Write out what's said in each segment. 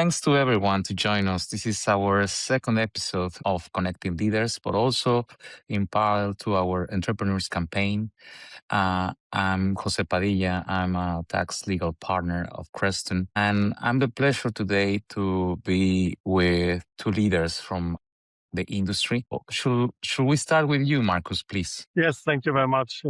thanks to everyone to join us. This is our second episode of Connecting Leaders, but also in parallel to our entrepreneurs campaign. I'm Jose Padilla. I'm a tax legal partner of Kreston, and I'm the pleasure today to be with two leaders from the industry. Should we start with you, Markus, please? Yes, thank you very much,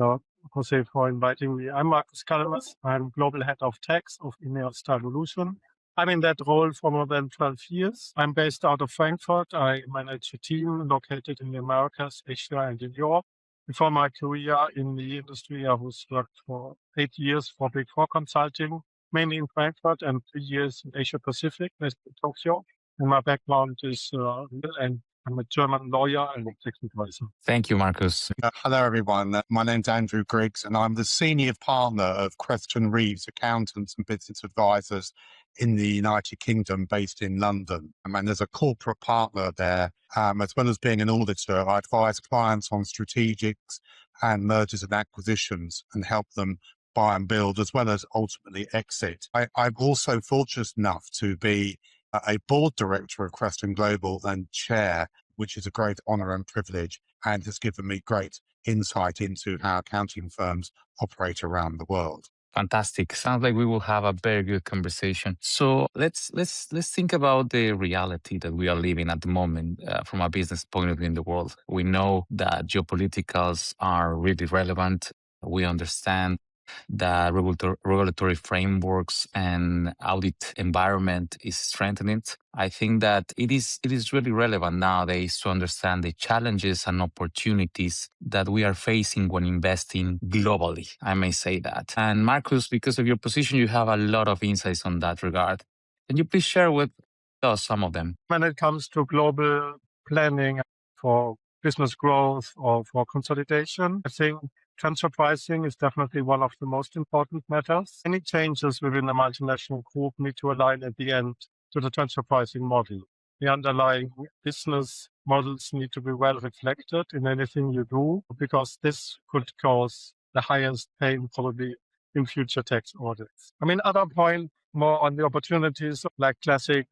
Jose, for inviting me. I'm Markus Kalmes. I'm Global Head of Tax of INEOS Styrolution. I'm in that role for more than 12 years. I'm based out of Frankfurt. I manage a team located in the Americas, Asia, and in Europe. Before my career in the industry, I was worked for 8 years for Big Four Consulting, mainly in Frankfurt, and 3 years in Asia Pacific, based in Tokyo. And my background is real, and I'm a German lawyer and a tax advisor. Thank you, Markus. Hello, everyone. My name's Andrew Griggs, and I'm the senior partner of Kreston Reeves, accountants and business advisors in the United Kingdom, based in London. And as a corporate partner there, as well as being an auditor, I advise clients on strategics and mergers and acquisitions and help them buy and build, as well as ultimately exit. I'm also fortunate enough to be a board director of Kreston Global and chair, which is a great honor and privilege, and has given me great insight into how accounting firms operate around the world. Fantastic. Sounds like we will have a very good conversation. So let's think about the reality that we are living at the moment from a business point of view in the world. We know that geopoliticals are really relevant. We understand that regulatory frameworks and audit environment is strengthening. I think that it is really relevant nowadays to understand the challenges and opportunities that we are facing when investing globally. I may say that. And Markus, because of your position, you have a lot of insights on that regard. Can you please share with us some of them? When it comes to global planning for business growth or for consolidation, I think transfer pricing is definitely one of the most important matters. Any changes within a multinational group need to align at the end to the transfer pricing model. The underlying business models need to be well reflected in anything you do, because this could cause the highest pain probably in future tax audits. Other point more on the opportunities, like classic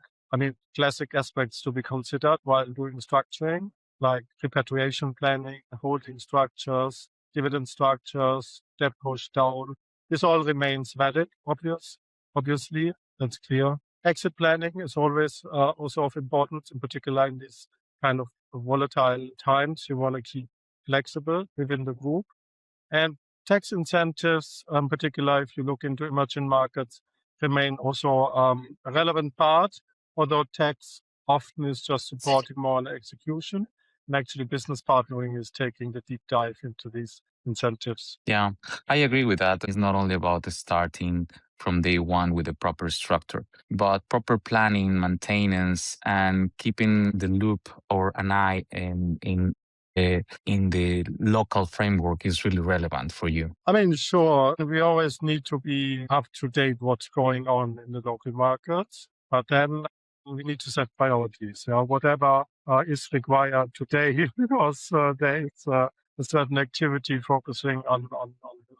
aspects to be considered while doing structuring, like repatriation planning, holding structures, dividend structures, debt push down. This all remains valid, obviously, that's clear. Exit planning is always also of importance, in particular in these kind of volatile times. You want to keep flexible within the group. And tax incentives, in particular, if you look into emerging markets, remain also a relevant part, although tax often is just supporting more on execution. And actually, business partnering is taking the deep dive into these incentives. Yeah, I agree with that. It's not only about starting from day one with a proper structure, but proper planning, maintenance, and keeping the loop or an eye in the local framework is really relevant for you. Sure, we always need to be up to date what's going on in the local markets, but then we need to set priorities. Whatever is required today, because there is a certain activity focusing on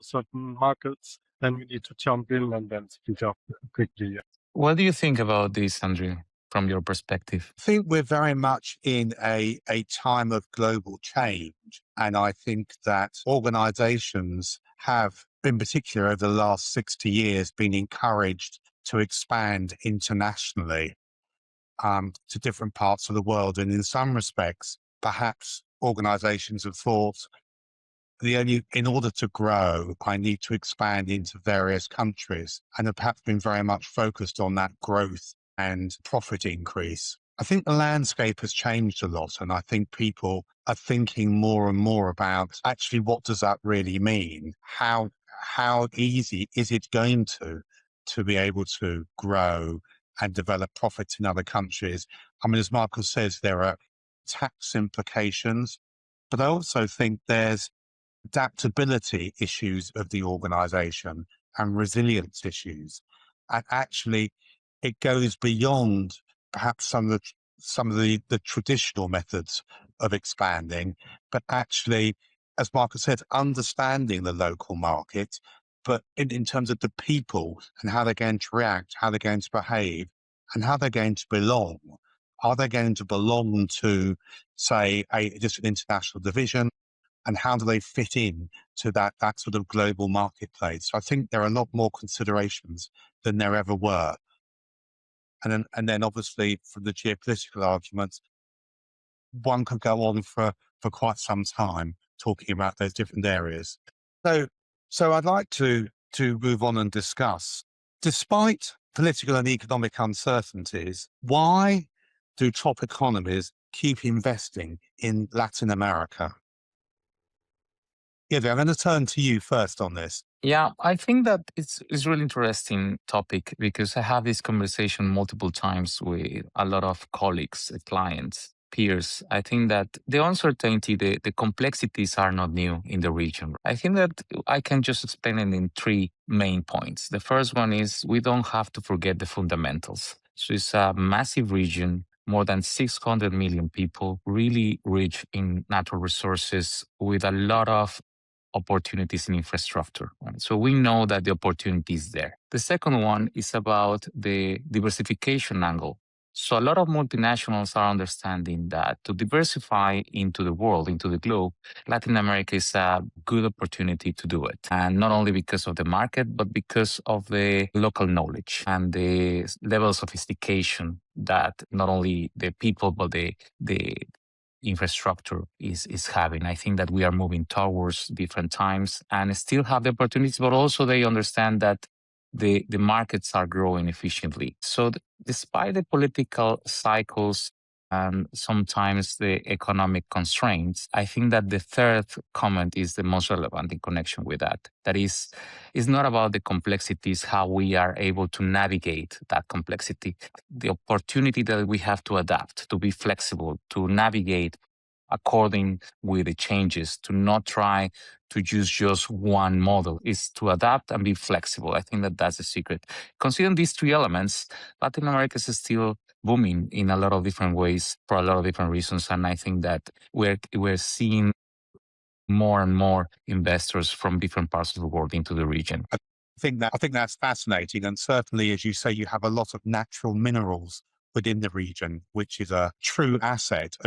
certain markets, then we need to jump in and then speed up quickly. What do you think about this, Andrew, from your perspective? I think we're very much in a time of global change. And I think that organizations have, in particular over the last 60 years, been encouraged to expand internationally to different parts of the world. And in some respects, perhaps organizations have thought, in order to grow, I need to expand into various countries, and have perhaps been very much focused on that growth and profit increase. I think the landscape has changed a lot, and I think people are thinking more and more about actually what does that really mean? How easy is it going to be able to grow and develop profits in other countries? As Markus says, there are tax implications, but I also think there's adaptability issues of the organization and resilience issues. And actually, it goes beyond perhaps some of the traditional methods of expanding, but actually, as Markus said, understanding the local market, but in terms of the people and how they're going to react, how they're going to behave, and how they're going to belong. Are they going to belong to, say, just an international division? And how do they fit in to that sort of global marketplace? So I think there are a lot more considerations than there ever were. And then obviously from the geopolitical arguments, one could go on for quite some time talking about those different areas. So I'd like to move on and discuss, despite political and economic uncertainties, why do top economies keep investing in Latin America? Yeah, I'm going to turn to you first on this. Yeah, I think that it's a really interesting topic because I have this conversation multiple times with a lot of colleagues, clients, peers. I think that the uncertainty, the complexities are not new in the region. I think that I can just explain it in three main points. The first one is we don't have to forget the fundamentals. So it's a massive region, more than 600 million people, really rich in natural resources with a lot of opportunities in infrastructure. Right? So we know that the opportunity is there. The second one is about the diversification angle. So a lot of multinationals are understanding that to diversify into the world, into the globe, Latin America is a good opportunity to do it. And not only because of the market, but because of the local knowledge and the level of sophistication that not only the people, but the infrastructure is having. I think that we are moving towards different times and still have the opportunities, but also they understand that the markets are growing efficiently. So despite the political cycles and sometimes the economic constraints, I think that the third comment is the most relevant in connection with that. That is not about the complexities, how we are able to navigate that complexity, the opportunity that we have to adapt, to be flexible, to navigate according with the changes, to not try to use just one model, is to adapt and be flexible. I think that that's the secret. Considering these three elements, Latin America is still booming in a lot of different ways for a lot of different reasons. And I think that we're seeing more and more investors from different parts of the world into the region. I think that's fascinating. And certainly, as you say, you have a lot of natural minerals within the region, which is a true asset.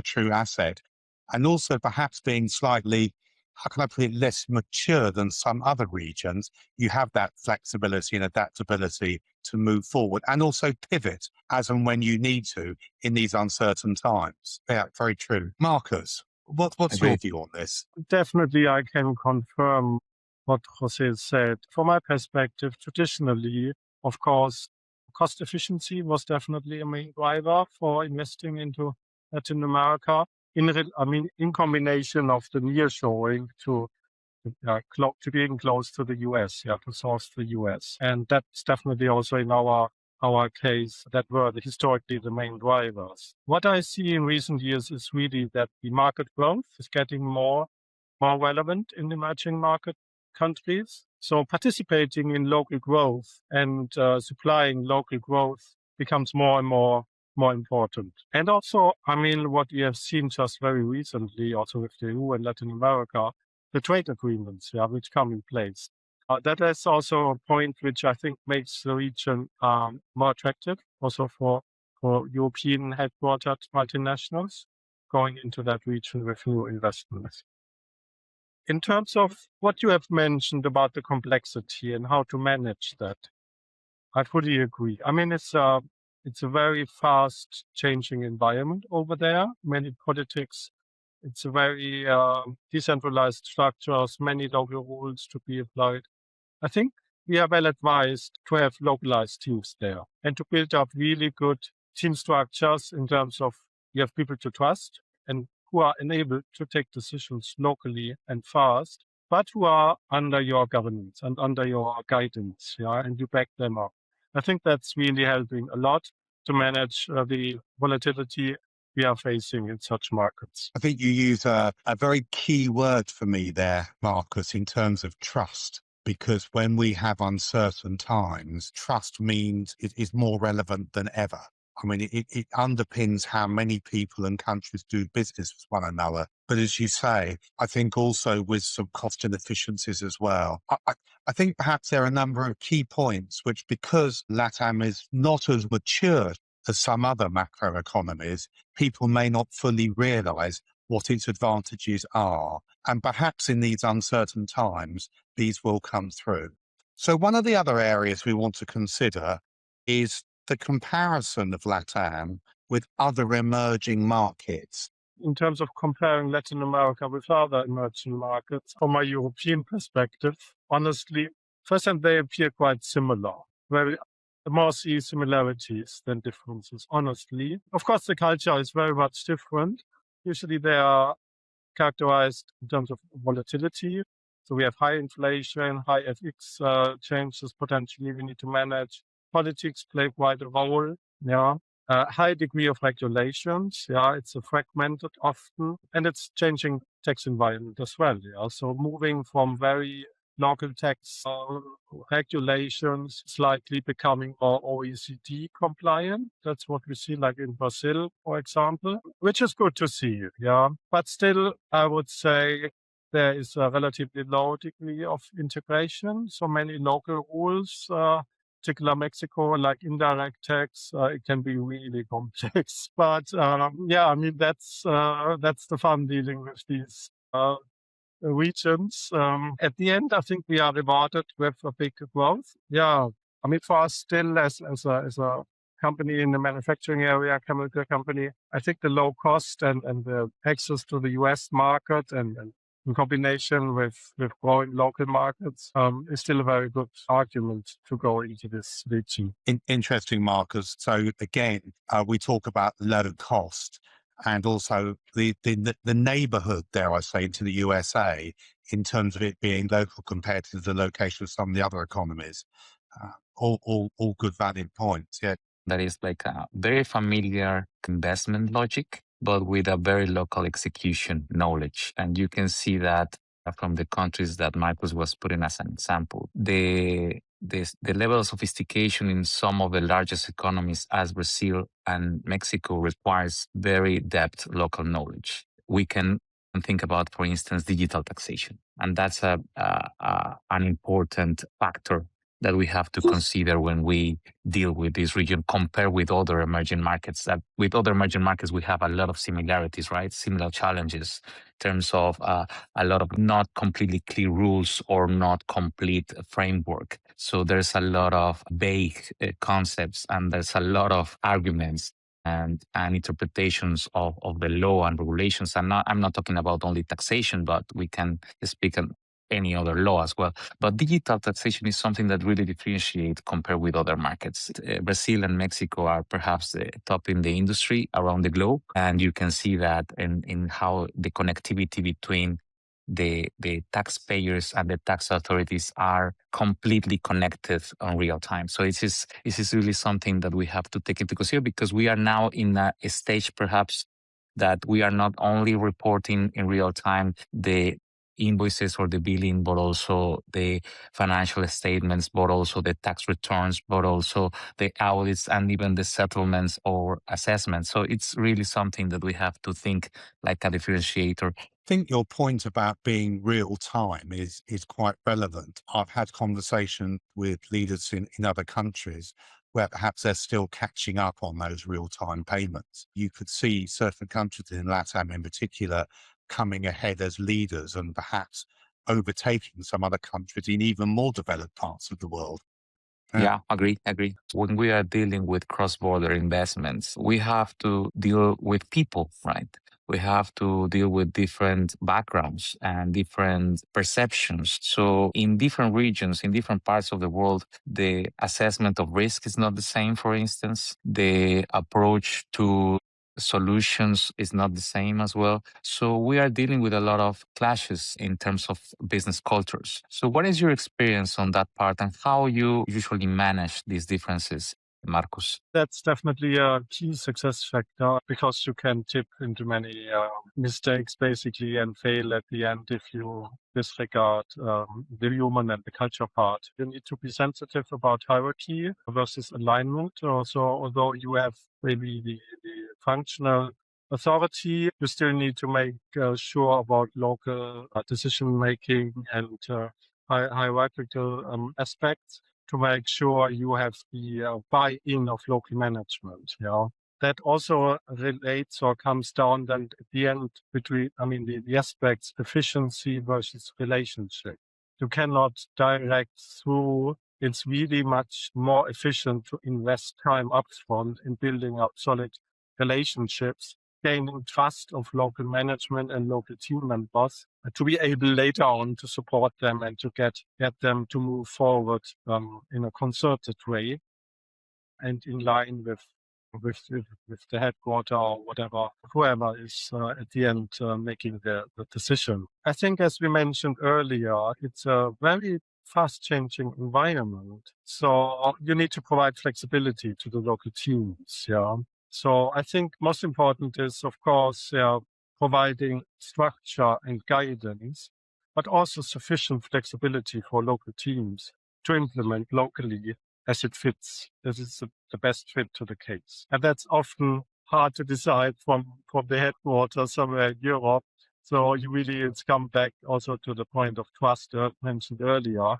And also perhaps being slightly, how can I put it, less mature than some other regions, you have that flexibility and adaptability to move forward and also pivot as and when you need to in these uncertain times. Yeah, very true. Markus, what's your view on this? Definitely, I can confirm what Jose said. From my perspective, traditionally, of course, cost efficiency was definitely a main driver for investing into Latin America. In combination of the nearshoring to being close to the US, to source the US. And that's definitely also in our case that were historically the main drivers. What I see in recent years is really that the market growth is getting more relevant in emerging market countries. So participating in local growth and supplying local growth becomes more and more important. And also, what we have seen just very recently, also with the EU and Latin America, the trade agreements, which come in place. That is also a point which I think makes the region more attractive, also for European headquartered multinationals going into that region with new investments. In terms of what you have mentioned about the complexity and how to manage that, I fully agree. It's a very fast changing environment over there. Many politics, it's a very decentralized structures, many local rules to be applied. I think we are well advised to have localized teams there and to build up really good team structures in terms of you have people to trust and who are enabled to take decisions locally and fast, but who are under your governance and under your guidance, and you back them up. I think that's really helping a lot to manage the volatility we are facing in such markets. I think you use a very key word for me there, Markus, in terms of trust. Because when we have uncertain times, trust means it is more relevant than ever. It underpins how many people and countries do business with one another. But as you say, I think also with some cost inefficiencies as well. I think perhaps there are a number of key points which, because LATAM is not as mature as some other macro economies, people may not fully realize what its advantages are. And perhaps in these uncertain times, these will come through. So one of the other areas we want to consider is the comparison of LATAM with other emerging markets. In terms of comparing Latin America with other emerging markets, from a European perspective, honestly, first time they appear quite similar. Very more see similarities than differences, honestly. Of course, the culture is very much different. Usually they are characterized in terms of volatility. So we have high inflation, high FX changes potentially we need to manage. Politics play quite a role. Yeah. High degree of regulations. Yeah, it's a fragmented often, and it's changing tax environment as well. Yeah, so moving from very local tax regulations, slightly becoming more OECD compliant. That's what we see, like in Brazil, for example, which is good to see. Yeah, but still, I would say there is a relatively low degree of integration. So many local rules. Particular Mexico, like indirect tax, it can be really complex. But yeah, I mean that's the fun dealing with these regions. At the end, I think we are rewarded with a big growth. Yeah, I mean for us still as a company in the manufacturing area, chemical company, I think the low cost and the access to the US market and in combination with growing local markets, is still a very good argument to go into this region. Interesting, Markus. So again, we talk about low cost and also the neighborhood, dare I say, to the USA in terms of it being local compared to the location of some of the other economies. All good valid points. Yeah. That is like a very familiar investment logic, but with a very local execution knowledge. And you can see that from the countries that Markus was putting as an example. The level of sophistication in some of the largest economies as Brazil and Mexico requires very depth local knowledge. We can think about, for instance, digital taxation. And that's an important factor that we have to consider when we deal with this region, compared with other emerging markets. That with other emerging markets, we have a lot of similarities, right? Similar challenges in terms of a lot of not completely clear rules or not complete framework. So there's a lot of vague concepts, and there's a lot of arguments and interpretations of the law and regulations. I'm not talking about only taxation, but we can speak on any other law as well. But digital taxation is something that really differentiates compared with other markets. Brazil and Mexico are perhaps the top in the industry around the globe. And you can see that in how the connectivity between the taxpayers and the tax authorities are completely connected on real time. So this is really something that we have to take into consideration, because we are now in a stage perhaps that we are not only reporting in real time the invoices or the billing, but also the financial statements, but also the tax returns, but also the audits and even the settlements or assessments. So it's really something that we have to think like a differentiator. I think your point about being real time is quite relevant. I've had conversations with leaders in other countries where perhaps they're still catching up on those real time payments. You could see certain countries in LATAM in particular coming ahead as leaders and perhaps overtaking some other countries in even more developed parts of the world. Yeah, agree. When we are dealing with cross-border investments, we have to deal with people, right? We have to deal with different backgrounds and different perceptions. So in different regions, in different parts of the world, the assessment of risk is not the same, for instance. The approach to solutions is not the same as well. So we are dealing with a lot of clashes in terms of business cultures. So what is your experience on that part, and how you usually manage these differences, Markus? That's definitely a key success factor, because you can tip into many mistakes basically and fail at the end if you disregard the human and the culture part. You need to be sensitive about hierarchy versus alignment. Also, although you have maybe the functional authority, you still need to make sure about local decision making and hierarchical aspects. to make sure you have the buy-in of local management. That also relates or comes down then at the end between, the aspects efficiency versus relationship. You cannot direct through. It's really much more efficient to invest time upfront in building up solid relationships, gaining trust of local management and local team members to be able later on to support them and to get them to move forward in a concerted way and in line with the headquarter or whatever, whoever is at the end making the decision. I think, as we mentioned earlier, it's a very fast-changing environment. So you need to provide flexibility to the local teams. So I think most important is, of course, providing structure and guidance, but also sufficient flexibility for local teams to implement locally as it fits, as it's the best fit to the case. And that's often hard to decide from the headquarters somewhere in Europe. So it's come back also to the point of trust mentioned earlier.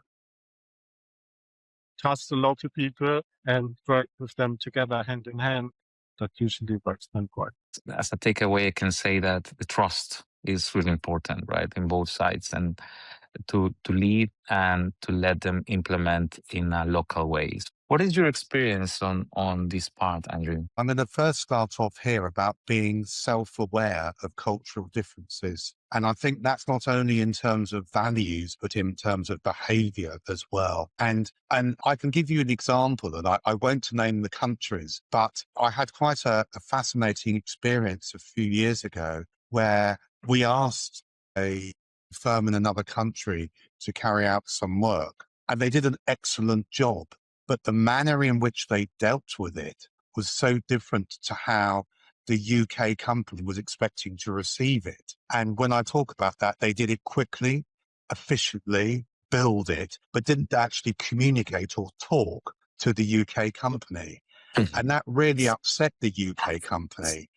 Trust the local people and work with them together hand in hand. That usually works then quite. As a takeaway, I can say that the trust is really important, right, in both sides, and to lead and to let them implement in local ways. What is your experience on this part, Andrew? I'm going to first start off here about being self-aware of cultural differences. And I think that's not only in terms of values, but in terms of behavior as well. And I can give you an example, and I won't name the countries, but I had quite a fascinating experience a few years ago where we asked a firm in another country to carry out some work, and they did an excellent job. But the manner in which they dealt with it was so different to how the UK company was expecting to receive it. And when I talk about that, they did it quickly, efficiently, build it, but didn't actually communicate or talk to the UK company. And that really upset the UK company.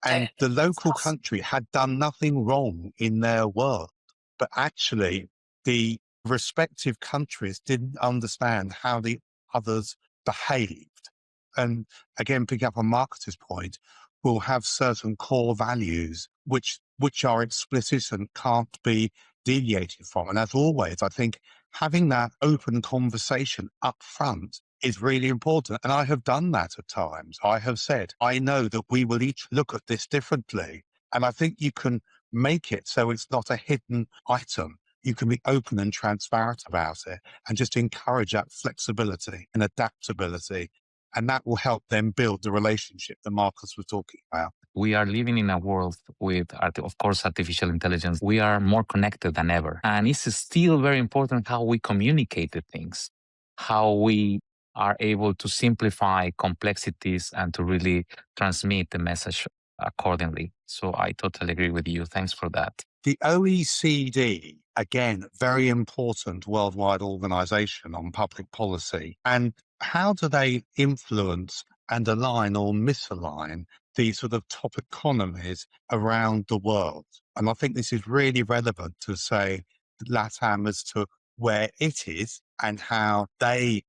And the local country had done nothing wrong in their work, but actually the respective countries didn't understand how the others behaved. And again, picking up on Marcus's point, we'll have certain core values which are explicit and can't be deviated from. And as always, I think having that open conversation up front is really important. And I have done that at times. I have said, I know that we will each look at this differently. And I think you can make it so it's not a hidden item. You can be open and transparent about it and just encourage that flexibility and adaptability. And that will help them build the relationship that Markus was talking about. We are living in a world with, of course, artificial intelligence. We are more connected than ever. And it's still very important how we communicate the things, how we are able to simplify complexities and to really transmit the message accordingly. So I totally agree with you. Thanks for that. The OECD, again, very important worldwide organization on public policy. And how do they influence and align or misalign these sort of top economies around the world? And I think this is really relevant to say LATAM as to where it is and how they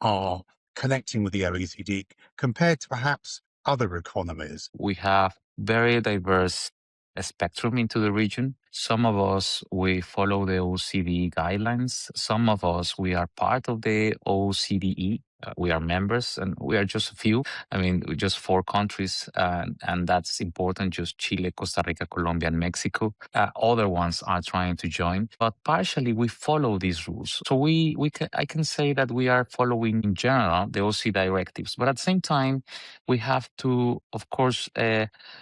are connecting with the OECD compared to perhaps other economies. We have very diverse spectrum into the region. Some of us, we follow the OECD guidelines. Some of us, we are part of the OCDE. We are members, and we are just a few. Just 4 countries, and that's important, just Chile, Costa Rica, Colombia, and Mexico. Other ones are trying to join, but partially we follow these rules. So I can say that we are following, in general, the OC directives, but at the same time, we have to, of course,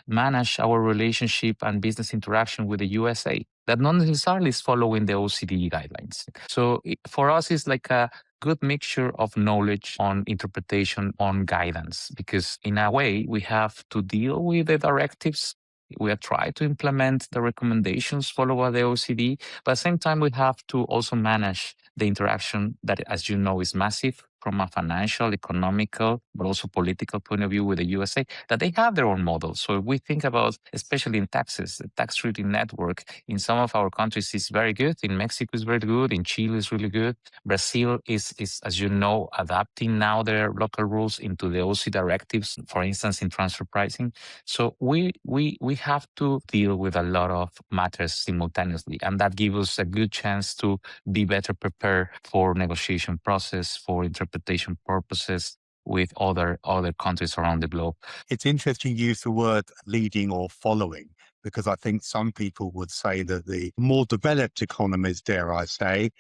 manage our relationship and business interaction with the USA that not necessarily is following the OECD guidelines. So for us, it's like a good mixture of knowledge on interpretation, on guidance, because in a way we have to deal with the directives. We are trying to implement the recommendations followed by the OECD, but at the same time we have to also manage the interaction that, as you know, is massive from a financial, economical, but also political point of view with the USA, that they have their own models. So if we think about, especially in taxes, the tax treaty network in some of our countries is very good. In Mexico is very good. In Chile is really good. Brazil is, as you know, adapting now their local rules into the OC directives, for instance, in transfer pricing. So we have to deal with a lot of matters simultaneously, and that gives us a good chance to be better prepared for negotiation process, for interpretation purposes with other countries around the globe. It's interesting you use the word leading or following, because I think some people would say that the more developed economies, dare I say,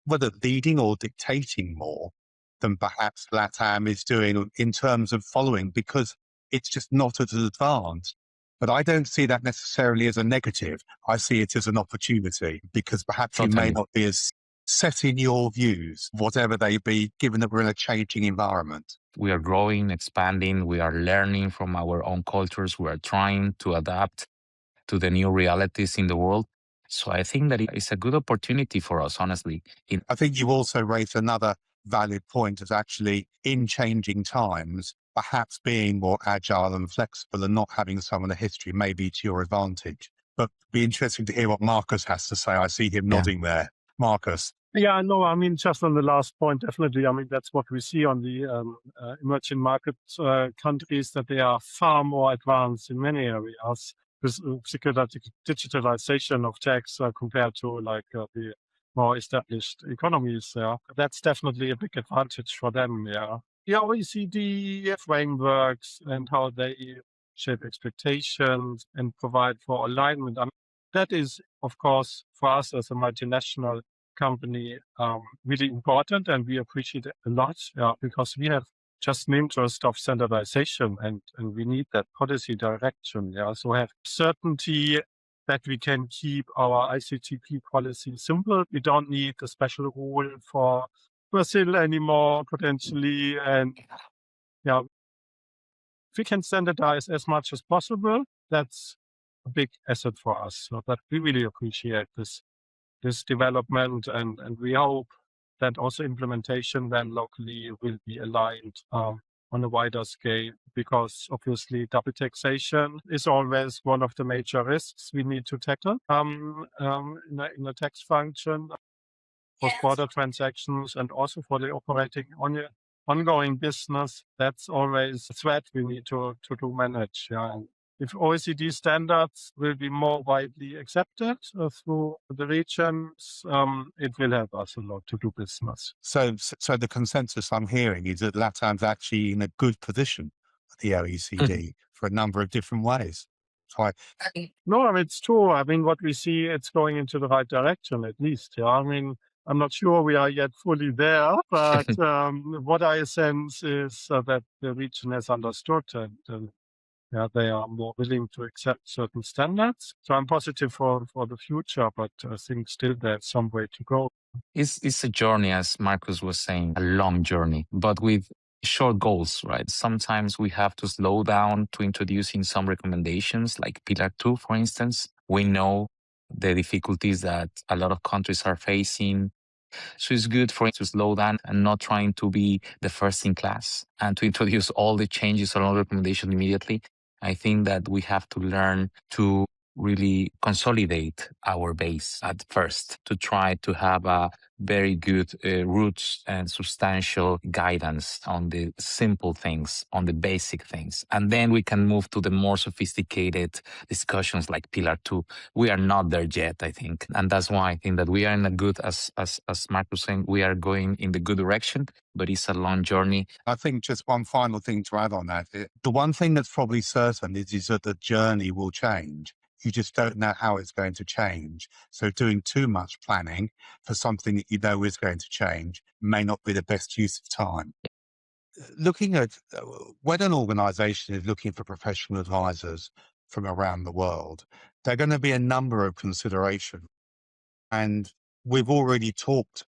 whether leading or dictating more than perhaps LATAM is doing in terms of following, because it's just not as advanced. But I don't see that necessarily as a negative. I see it as an opportunity, because perhaps you may not be as set in your views, whatever they be, given that we're in a changing environment. We are growing, expanding, we are learning from our own cultures, we are trying to adapt to the new realities in the world. So I think that it's a good opportunity for us, honestly. I think you also raised another valid point, as actually in changing times, perhaps being more agile and flexible and not having some of the history may be to your advantage. But it'd be interesting to hear what Markus has to say. I see him nodding there. Markus. Yeah, no, I mean, just on the last point, definitely. I mean, that's what we see on the emerging market countries, that they are far more advanced in many areas, with particular digitalization of tax compared to like the more established economies. Yeah, that's definitely a big advantage for them. Yeah, the OECD frameworks and how they shape expectations and provide for alignment. I mean, that is, of course, for us as a multinational company, really important, and we appreciate it a lot, because we have just an interest of standardization, and we need that policy direction. Yeah, so have certainty that we can keep our ICTP policy simple. We don't need a special rule for Brazil anymore, potentially, and yeah, if we can standardize as much as possible, that's a big asset for us. So that we really appreciate this development, and we hope that also implementation then locally will be aligned on a wider scale, because obviously double taxation is always one of the major risks we need to tackle in a tax function, cross-border transactions, and also for the operating ongoing business. That's always a threat we need to manage. Yeah. And if OECD standards will be more widely accepted through the regions, it will help us a lot to do business. So the consensus I'm hearing is that LATAM's actually in a good position at the OECD for a number of different ways. So No, I mean, it's true. I mean, what we see, it's going into the right direction, at least. Yeah, I mean, I'm not sure we are yet fully there, but what I sense is that the region has understood, and yeah, they are more willing to accept certain standards. So I'm positive for the future, but I think still there's some way to go. It's a journey, as Markus was saying, a long journey, but with short goals, right? Sometimes we have to slow down to introducing some recommendations, like Pillar 2, for instance. We know the difficulties that a lot of countries are facing. So it's good for us to slow down and not trying to be the first in class and to introduce all the changes or all recommendations immediately. I think that we have to learn to really consolidate our base at first to try to have a very good roots and substantial guidance on the simple things, on the basic things. And then we can move to the more sophisticated discussions like Pillar 2. We are not there yet, I think. And that's why I think that we are in a good, as Mark was saying, we are going in the good direction, but it's a long journey. I think just one final thing to add on that. The one thing that's probably certain is that the journey will change. You just don't know how it's going to change. So doing too much planning for something that you know is going to change may not be the best use of time. Looking at when an organization is looking for professional advisors from around the world, there are going to be a number of considerations. And we've already talked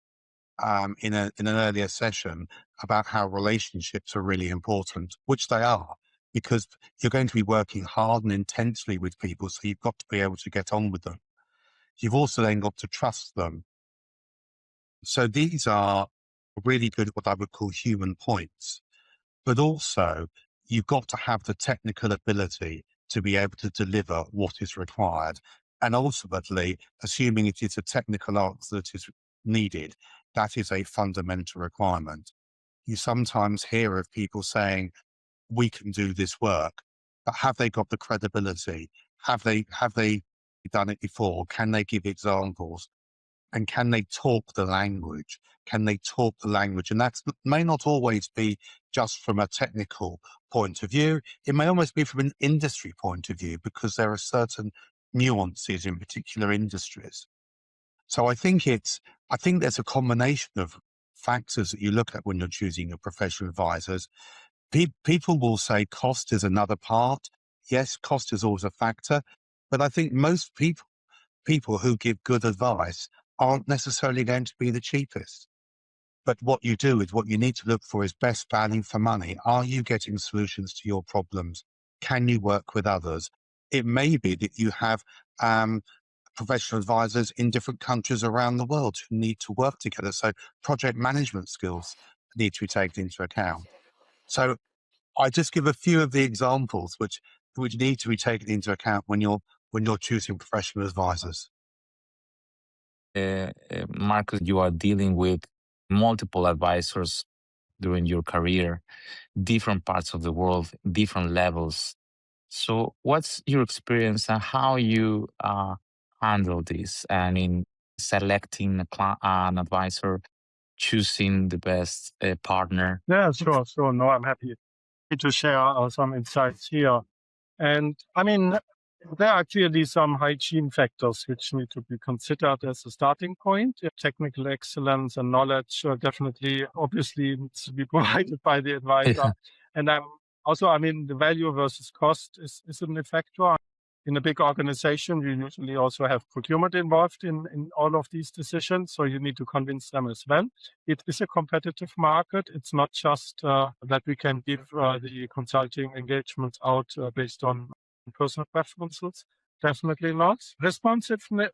in an earlier session about how relationships are really important, which they are, because you're going to be working hard and intensely with people. So you've got to be able to get on with them. You've also then got to trust them. So these are really good at what I would call human points, but also you've got to have the technical ability to be able to deliver what is required. And ultimately, assuming it is a technical answer that is needed, that is a fundamental requirement. You sometimes hear of people saying, we can do this work, but have they got the credibility? Have they done it before? Can they give examples? And can they talk the language? Can they talk the language? And that may not always be just from a technical point of view. It may almost be from an industry point of view, because there are certain nuances in particular industries. So I think there's a combination of factors that you look at when you're choosing your professional advisors. People will say cost is another part. Yes, cost is always a factor, but I think most people who give good advice aren't necessarily going to be the cheapest. But what you do is, what you need to look for is best value for money. Are you getting solutions to your problems? Can you work with others? It may be that you have professional advisors in different countries around the world who need to work together. So project management skills need to be taken into account. So I just give a few of the examples which need to be taken into account when you're choosing professional advisors. Markus, you are dealing with multiple advisors during your career, different parts of the world, different levels. So what's your experience and how you handle this? And in selecting an advisor, choosing the best partner? Yeah, sure. No, I'm happy to share some insights here. And I mean, there are clearly some hygiene factors which need to be considered as a starting point. Technical excellence and knowledge definitely, obviously, needs to be provided by the advisor. Yeah. And the value versus cost is a factor. In a big organization, you usually also have procurement involved in all of these decisions. So you need to convince them as well. It is a competitive market. It's not just that we can give the consulting engagements out based on personal preferences. Definitely not. Responsiveness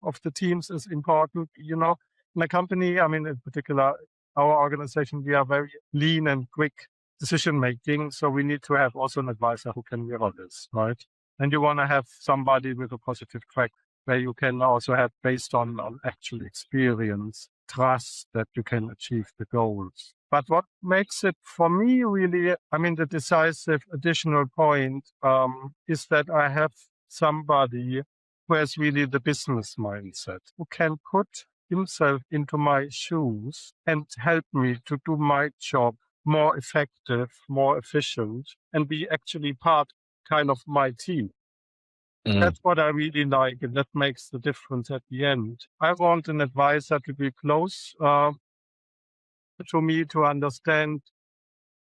of the teams is important. In a company, in particular, our organization, we are very lean and quick decision making. So we need to have also an advisor who can mirror this, right? And you want to have somebody with a positive track where you can also have, based on actual experience, trust that you can achieve the goals. But what makes it for me really, the decisive additional point is that I have somebody who has really the business mindset, who can put himself into my shoes and help me to do my job more effective, more efficient, and be actually part kind of my team. That's what I really like, and that makes the difference at the end. I want an advisor to be close to me, to understand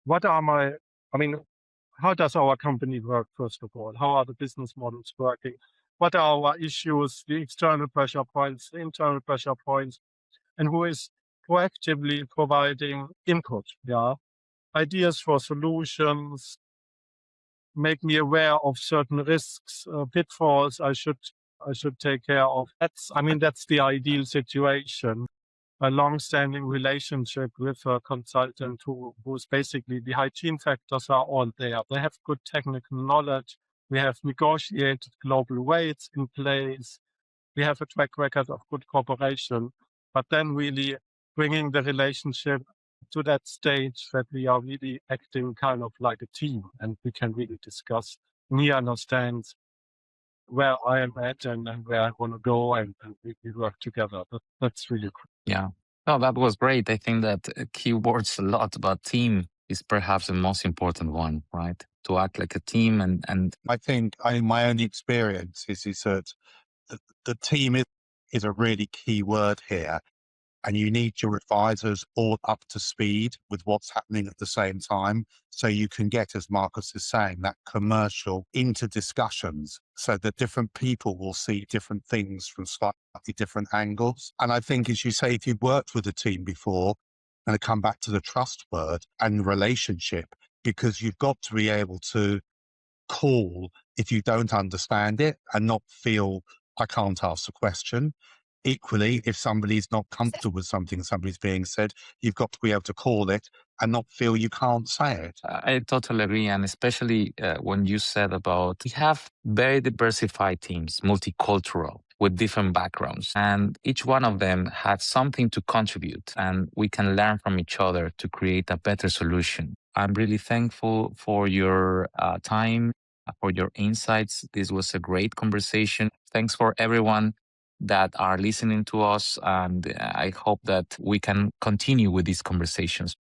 how does our company work, first of all? How are the business models working? What are our issues, the external pressure points, the internal pressure points, and who is proactively providing input, ideas for solutions, make me aware of certain risks, pitfalls I should take care of. That's the ideal situation. A long-standing relationship with a consultant who's basically, the hygiene factors are all there. They have good technical knowledge. We have negotiated global rates in place. We have a track record of good cooperation, but then really bringing the relationship to that stage that we are really acting kind of like a team, and we can really discuss. And he understands where I am at and where I want to go, and we work together. That's really cool. Yeah. Oh, that was great. I think that keywords a lot, but team is perhaps the most important one, right? To act like a team and I think my own experience is that the team is a really key word here. And you need your advisors all up to speed with what's happening at the same time. So you can get, as Markus is saying, that commercial into discussions so that different people will see different things from slightly different angles. And I think, as you say, if you've worked with a team before, and I come back to the trust word and relationship, because you've got to be able to call if you don't understand it and not feel I can't ask the question. Equally, if somebody's not comfortable with somebody's being said, you've got to be able to call it and not feel you can't say it. I totally agree. And especially when you said about we have very diversified teams, multicultural, with different backgrounds. And each one of them has something to contribute. And we can learn from each other to create a better solution. I'm really thankful for your time, for your insights. This was a great conversation. Thanks for everyone that are listening to us. And I hope that we can continue with these conversations.